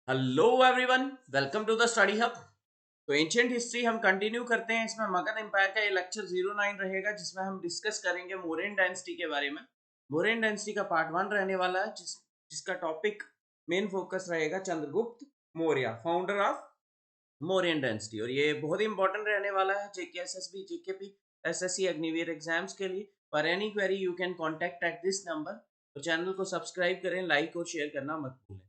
Hello everyone, welcome to the study hub. तो ancient history हम continue करते हैं। इसमें मगध एम्पायर का ये लेक्चर 09 रहेगा, जिसमें हम डिस्कस करेंगे मौर्यन डायनेस्टी के बारे में। मौर्यन डायनेस्टी का पार्ट 1 रहने वाला है, जिसका टॉपिक मेन फोकस रहेगा Chandragupta Maurya, founder of Mauryan dynasty. और ये बहुत ही इंपॉर्टेंट रहने वाला है जेके SSB, GKP, SSC, Agniveer exams के लिए। For any query you can contact at this number. तो चैनल को सब्सक्राइब करें, लाइक और शेयर करना मत भूलें।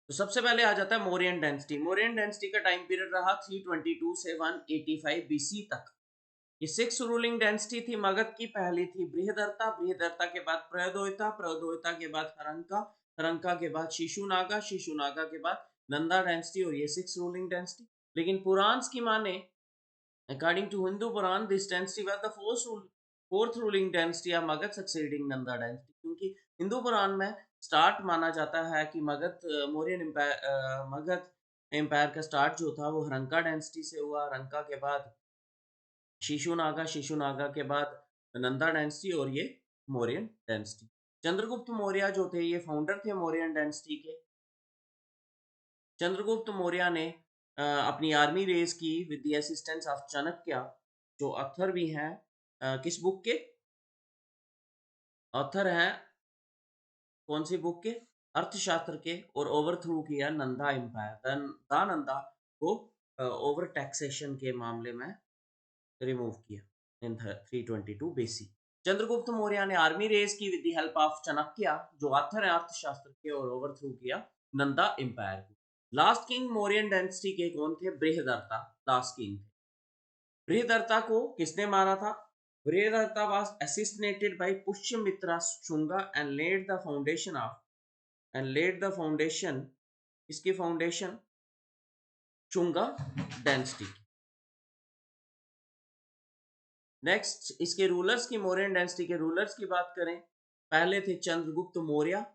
तो सबसे पहले आ जाता है मौर्यन डायनेस्टी। मौर्यन डायनेस्टी का टाइम पीरियड रहा 322 से 185 बीसी तक। ये सिक्स रूलिंग डायनेस्टी थी। मगध की पहली थी बृहदर्ता, बृहदर्ता के बाद प्रयोदोता, प्रयोदोता के बाद हरंका, हरंका के बाद शिशुनागा, शिशुनागा के बाद नंदा डायनेस्टी। और ये सिक्स रूलिंग डायनेस्टी। लेकिन पुराण की माने, according to Hindu Puran, this dynasty was the fourth ruling dynasty of Magad succeeding Nanda dynasty। क्योंकि हिंदू पुराण में स्टार्ट माना जाता है कि मौर्यन एम्पायर, मगध एम्पायर का स्टार्ट जो था वो हरंका डायनेस्टी से हुआ। हरंका के बाद शिशुनागा, शिशुनागा के बाद नंदा डायनेस्टी, और ये मौर्यन डायनेस्टी। चंद्रगुप्त मौर्य जो थे ये फाउंडर थे मौर्यन डायनेस्टी के। चंद्रगुप्त मौर्य ने अपनी आर्मी रेज की with the assistance of Chanakya, जो ऑथर भी हैं, किस बुक के ऑथर हैं, कौन सी बुक के, अर्थशास्त्र के। और ओवरथ्रू किया नंदा एम्पायर, दानंदा को ओवर टैक्सेशन के मामले में रिमूव किया इन 322 बीसी। चंद्रगुप्त मौर्य ने आर्मी रेज की with the help of Chanakya, जो ऑथर है अर्थशास्त्र के, और ओवरथ्रू किया नंदा एम्पायर को। लास्ट किंग मौर्यन डायनेस्टी के कौन थे? बृहदर्ता लास्ट किंग थे। बृहदर्ता को किसने मारा था? बृहदर्ता was assassinated by Pushyamitra Shunga and laid the foundation, इसकी फाउंडेशन शुंगा डायनेस्टी। नेक्स्ट इसके रूलर्स की, मौर्यन डायनेस्टी के रूलर्स की बात करें। पहले थे चंद्रगुप्त मौर्य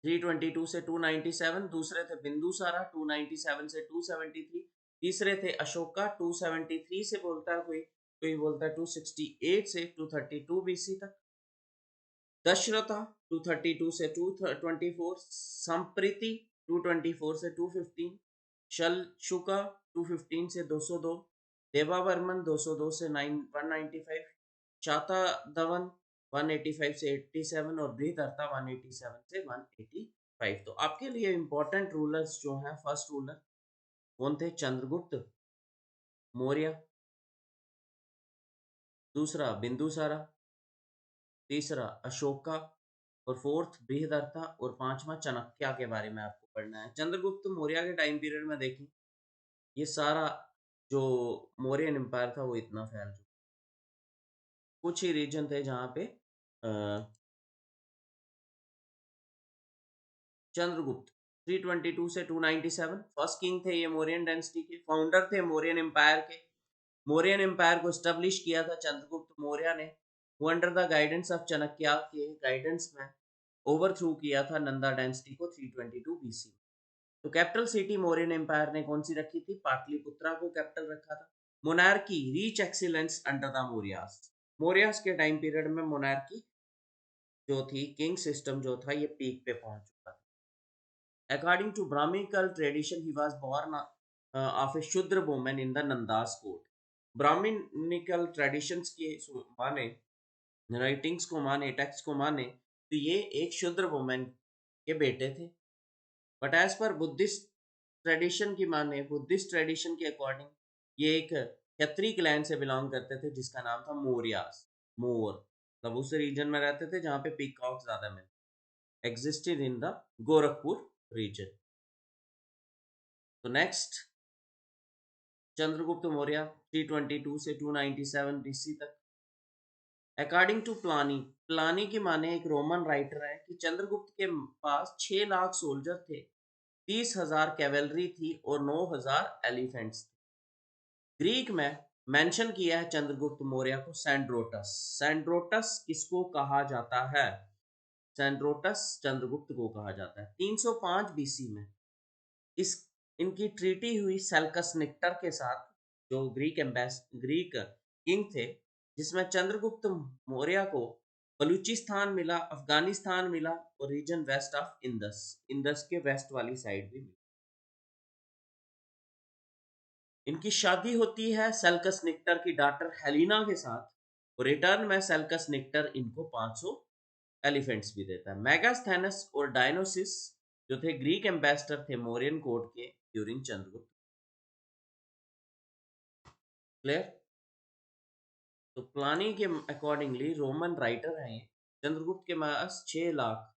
322 से 297, दूसरे थे बिंदुसारा 297 से 273, तीसरे थे अशोका 273 से, बोलता है कोई कोई बोलता है 268 से 232 बीसी तक। दशरथा 232 से 224, संप्रीति 224 से 215, शलशुका 215 से 202, देवावर्मन 202 से 195, शातधवन 185 से 87, और बृहदर्ता 187 से 185। तो आपके लिए इंपॉर्टेंट रूलर्स जो हैं, फर्स्ट रूलर कौन थे? चंद्रगुप्त मौर्य, दूसरा बिंदुसारा, तीसरा अशोका, और फोर्थ बृहदर्ता, और पांचवा चाणक्य के बारे में आपको पढ़ना है। चंद्रगुप्त मौर्य के टाइम पीरियड में देखें, ये सारा जो मौर्यन एम्पायर था वो इतना फैल चुका। कुछ ही रीजन थे जहाँ पे चंद्रगुप्त 322 से 297 फर्स्ट किंग थे। ये मौर्यन डायनेस्टी के फाउंडर थे मौर्यन एम्पायर के। मौर्यन एम्पायर को स्टेब्लिश किया था चंद्रगुप्त मौर्य ने, वो under the guidance of Chanakya के गाइडेंस में ओवरथ्रू किया था नंदा डायनेस्टी को 322 बीसी। तो कैपिटल सिटी मौर्यन एम्पायर ने कौन सी रखी थी? पाटलिपुत्रा को कैपिटल रखा था। Monarchy reach excellence under the Mauryas. Mauryas के टाइम पीरियड में मोनार्की जो थी, किंग सिस्टम जो था, ये पीक पे पहुंच चुका था। According to Brahmanical tradition he was born of a Shudra woman in the Nandas court. Brahmanical traditions के माने, राइटिंग्स को माने, टेक्स्ट को माने, तो ये एक शूद्र वुमन के बेटे थे। बट एज पर बुद्धिस्ट ट्रेडिशन की माने, बुद्धिस्ट ट्रेडिशन के अकॉर्डिंग ये एक क्षत्रिय क्लैन से बिलोंग करते थे, जिसका नाम था मौर्यास। मोर मतलब उस रीजन में रहते थे जहाँ पे पीकॉक ज्यादा मिलते, existed in the Gorakhpur region. तो नेक्स्ट चंद्रगुप्त मौर्य 322 से 297 बीसी तक। अकॉर्डिंग टू प्लानी, प्लानी की माने एक रोमन राइटर है कि चंद्रगुप्त के पास 6 लाख सोल्जर थे, 30,000 कैवेलरी थी, और 9,000 एलिफेंट्स थे। ग्रीक में मेंशन किया है चंद्रगुप्त मौर्य को सैंड्रोटस। सैंड्रोटस किसको कहा जाता है? सैंड्रोटस चंद्रगुप्त को कहा जाता है। 305 बीसी में इस इनकी ट्रीटी हुई सेल्कस निक्टर के साथ, जो ग्रीक किंग थे, जिसमें चंद्रगुप्त मौर्य को बलूचिस्तान मिला, अफगानिस्तान मिला और region west of Indus, Indus के वेस्ट वाली साइड भी मिला। इनकी शादी होती है सेल्कस निक्टर की डॉटर हेलिना के साथ और रिटर्न में सेल्कस निक्टर इनको 500 एलिफेंट्स भी देता है। मेगास्थेनस और डायनोसिस जो थे ग्रीक एम्बेसडर थे मौर्यन कोर्ट के ड्यूरिंग चंद्रगुप्त। क्लियर? तो प्लानी के अकॉर्डिंगली रोमन राइटर हैं, चंद्रगुप्त के पास 6 लाख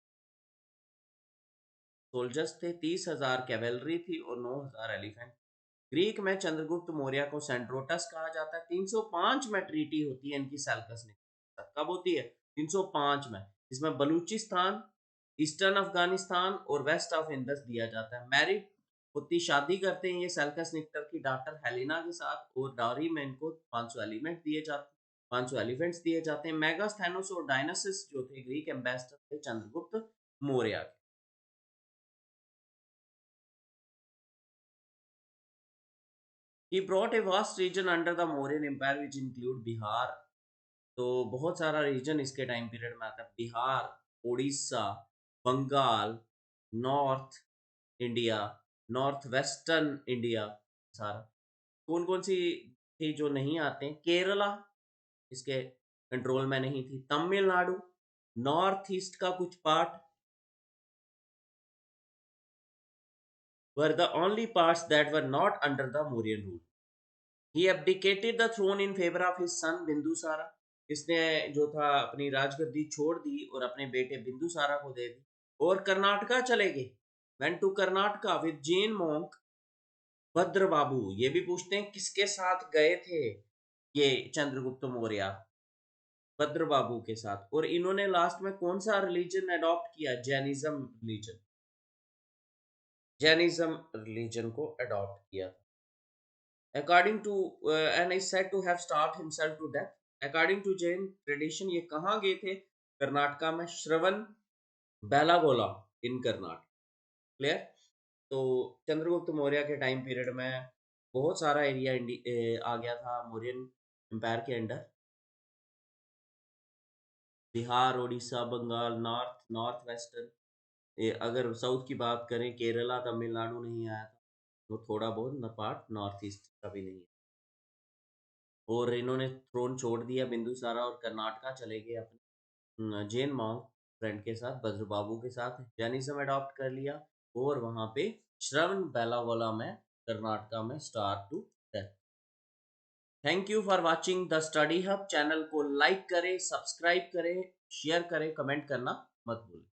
सोल्जर्स थे, 30,000 कैवेलरी थी और 9,000 एलिफेंट। ग्रीक में चंद्रगुप्त मौर्य को सेंट्रोटस कहा जाता है। 305 में ट्रीटी होती है इनकी सेल्कस ने। कब होती है? 305 में, इसमें बलूचिस्तान, ईस्टर्न अफगानिस्तान और वेस्ट ऑफ इंदस दिया जाता है। मैरिड होती, शादी करते हैं ये सेल्कस निक्टर की डॉटर हेलिना के साथ और डावरी में इनको 500 एलिमेंट दिए जाते, 500 एलिफेंट्स दिए जाते हैं। मेगास्थेनोस और डायनासिस जो थे ग्रीक एम्बेसडर थे चंद्रगुप्त मौर्य के। He brought a vast region under the Mauryan Empire which include Bihar. तो बहुत सारा रीजन इसके टाइम पीरियड में आता है, Bihar, Orissa, Bengal, north India, north western India, सारा। कौन कौन सी थी जो नहीं आते हैं? केरला इसके कंट्रोल में नहीं थी, तमिलनाडु, नॉर्थ ईस्ट का कुछ part were the only parts that were not under the Mauryan rule. He abdicated the throne in favor of his son Bindusara. इसने जो था अपनी राजगद्दी छोड़ दी और अपने बेटे बिंदुसारा को दे दी और कर्नाटका चले गए। Went to Karnataka with Jain monk भद्र बाबू। ये भी पूछते हैं किसके साथ गए थे ये चंद्रगुप्त मौर्य? भद्र बाबू के साथ। और इन्होंने लास्ट में कौन सा रिलीजन अडॉप्ट किया? जैनिज्म रिलीजन, जैनिज्म रिलीजन को अडॉप्ट किया था। According to and is said to have starved himself to death. According to Jain tradition, ये कहाँ गए थे? कर्नाटका में, श्रवण बेलागोला इन कर्नाटक। क्लियर? तो चंद्रगुप्त मौर्य के टाइम पीरियड में बहुत सारा एरिया आ गया था मौर्यन एम्पायर के under. Bihar, Orissa, Bengal, north, north western. अगर साउथ की बात करें, केरला, तमिलनाडु नहीं आया था, तो थोड़ा बहुत न पार्ट नॉर्थ ईस्ट का भी नहीं। और इन्होंने थ्रोन छोड़ दिया बिंदुसारा और कर्नाटका चले गए अपने जैन मॉन्क फ्रेंड के साथ, भद्र बाबू के साथ जैनिज्म अडॉप्ट कर लिया और वहां पे श्रवण बेलागोला में कर्नाटका में starve to death. Thank you for watching the study hub. Channel को लाइक करें, सब्सक्राइब करें, शेयर करें, कमेंट करना मत भूलें।